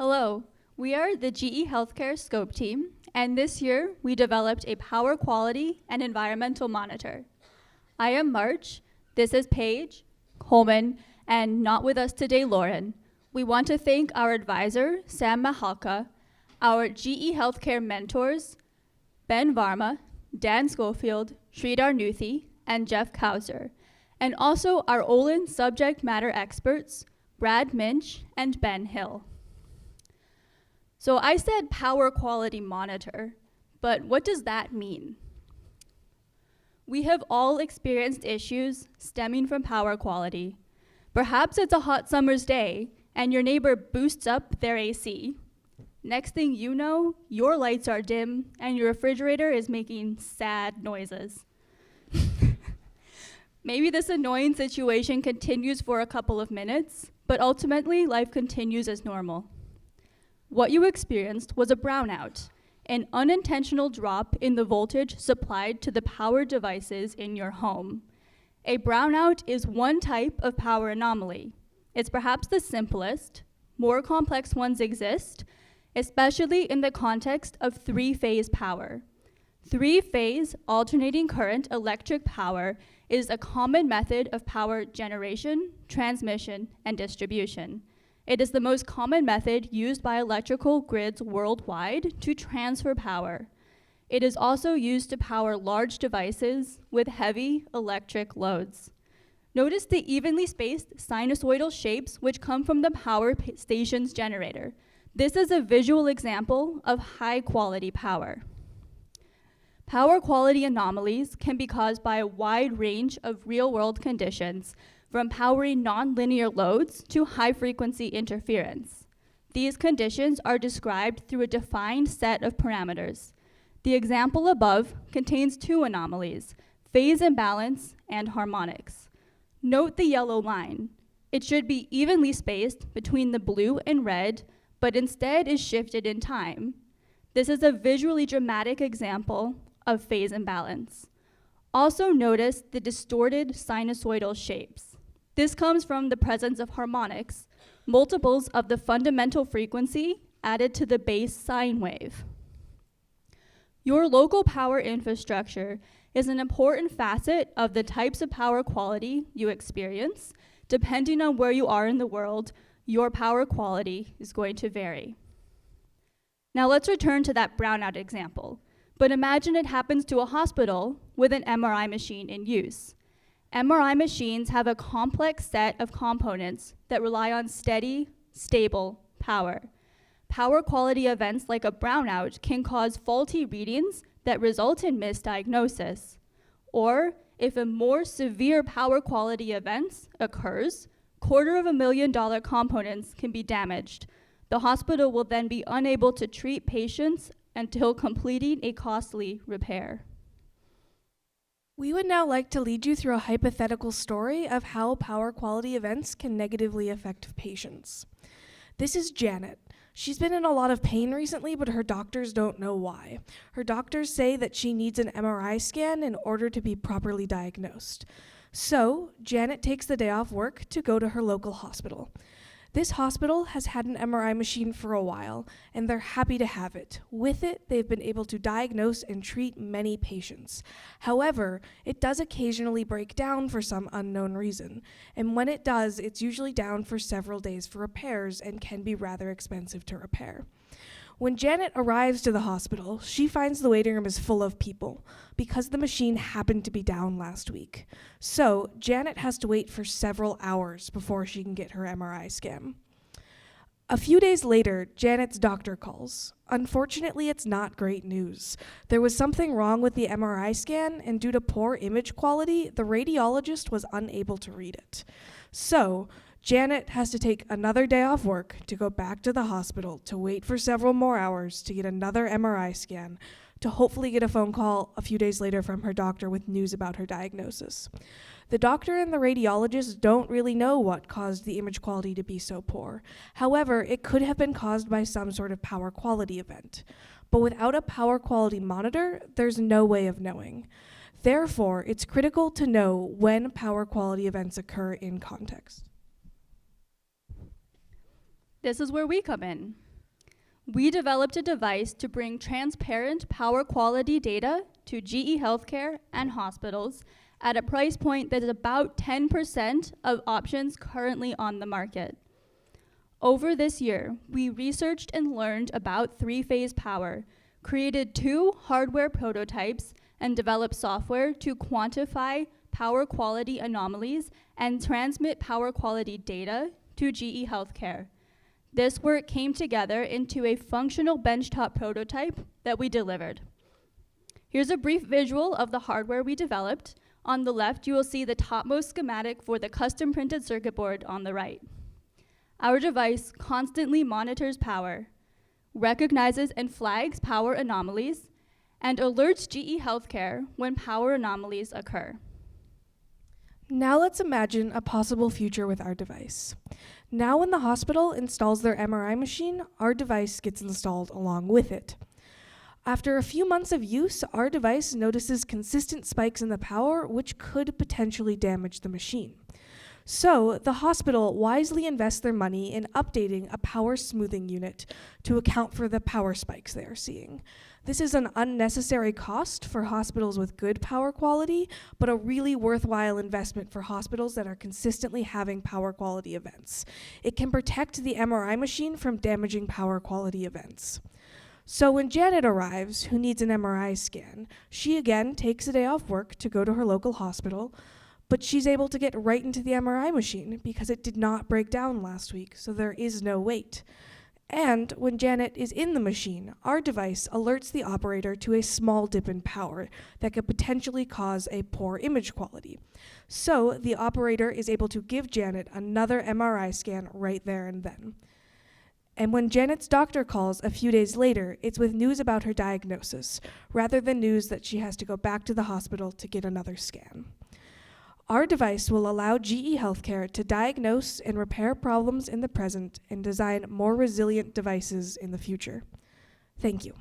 Hello, we are the GE Healthcare Scope team, and this year we developed a power quality and environmental monitor. I am March, this is Paige, Coleman, and not with us today, Lauren. We want to thank our advisor, Sam Mahalka, our GE Healthcare mentors, Ben Varma, Dan Schofield, Sridhar Nuthi, and Jeff Kauser, and also our Olin subject matter experts, Brad Minch and Ben Hill. So I said power quality monitor, but what does that mean? We have all experienced issues stemming from power quality. Perhaps it's a hot summer's day and your neighbor boosts up their AC. Next thing you know, your lights are dim and your refrigerator is making sad noises. Maybe this annoying situation continues for a couple of minutes, but ultimately life continues as normal. What you experienced was a brownout, an unintentional drop in the voltage supplied to the power devices in your home. A brownout is one type of power anomaly. It's perhaps the simplest. More complex ones exist, especially in the context of three-phase power. Three-phase alternating current electric power is a common method of power generation, transmission, and distribution. It is the most common method used by electrical grids worldwide to transfer power. It is also used to power large devices with heavy electric loads. Notice the evenly spaced sinusoidal shapes which come from the power station's generator. This is a visual example of high quality power. Power quality anomalies can be caused by a wide range of real-world conditions, from powering nonlinear loads to high-frequency interference. These conditions are described through a defined set of parameters. The example above contains two anomalies, phase imbalance and harmonics. Note the yellow line. It should be evenly spaced between the blue and red, but instead is shifted in time. This is a visually dramatic example of phase imbalance. Also notice the distorted sinusoidal shapes. This comes from the presence of harmonics, multiples of the fundamental frequency added to the base sine wave. Your local power infrastructure is an important facet of the types of power quality you experience. Depending on where you are in the world, your power quality is going to vary. Now let's return to that brownout example, but imagine it happens to a hospital with an MRI machine in use. MRI machines have a complex set of components that rely on steady, stable power. Power quality events like a brownout can cause faulty readings that result in misdiagnosis. Or if a more severe power quality event occurs, $250,000 components can be damaged. The hospital will then be unable to treat patients until completing a costly repair. We would now like to lead you through a hypothetical story of how power quality events can negatively affect patients. This is Janet. She's been in a lot of pain recently, but her doctors don't know why. Her doctors say that she needs an MRI scan in order to be properly diagnosed. So, Janet takes the day off work to go to her local hospital. This hospital has had an MRI machine for a while, and they're happy to have it. With it, they've been able to diagnose and treat many patients. However, it does occasionally break down for some unknown reason, and when it does, it's usually down for several days for repairs and can be rather expensive to repair. When Janet arrives to the hospital, she finds the waiting room is full of people because the machine happened to be down last week. So Janet has to wait for several hours before she can get her MRI scan. A few days later, Janet's doctor calls. Unfortunately, it's not great news. There was something wrong with the MRI scan, and due to poor image quality, the radiologist was unable to read it. So Janet has to take another day off work to go back to the hospital to wait for several more hours to get another MRI scan, to hopefully get a phone call a few days later from her doctor with news about her diagnosis. The doctor and the radiologist don't really know what caused the image quality to be so poor. However, it could have been caused by some sort of power quality event. But without a power quality monitor, there's no way of knowing. Therefore, it's critical to know when power quality events occur in context. This is where we come in. We developed a device to bring transparent power quality data to GE Healthcare and hospitals at a price point that is about 10% of options currently on the market. Over this year, we researched and learned about three-phase power, created 2 hardware prototypes, and developed software to quantify power quality anomalies and transmit power quality data to GE Healthcare. This work came together into a functional benchtop prototype that we delivered. Here's a brief visual of the hardware we developed. On the left, you will see the topmost schematic for the custom printed circuit board on the right. Our device constantly monitors power, recognizes and flags power anomalies, and alerts GE Healthcare when power anomalies occur. Now let's imagine a possible future with our device. Now when the hospital installs their MRI machine, our device gets installed along with it. After a few months of use, our device notices consistent spikes in the power, which could potentially damage the machine. So, the hospital wisely invests their money in updating a power smoothing unit to account for the power spikes they are seeing. This is an unnecessary cost for hospitals with good power quality, but a really worthwhile investment for hospitals that are consistently having power quality events. It can protect the MRI machine from damaging power quality events. So when Janet arrives, who needs an MRI scan, she again takes a day off work to go to her local hospital, but she's able to get right into the MRI machine because it did not break down last week, so there is no wait. And when Janet is in the machine, our device alerts the operator to a small dip in power that could potentially cause a poor image quality. So the operator is able to give Janet another MRI scan right there and then. And when Janet's doctor calls a few days later, it's with news about her diagnosis, rather than news that she has to go back to the hospital to get another scan. Our device will allow GE Healthcare to diagnose and repair problems in the present and design more resilient devices in the future. Thank you.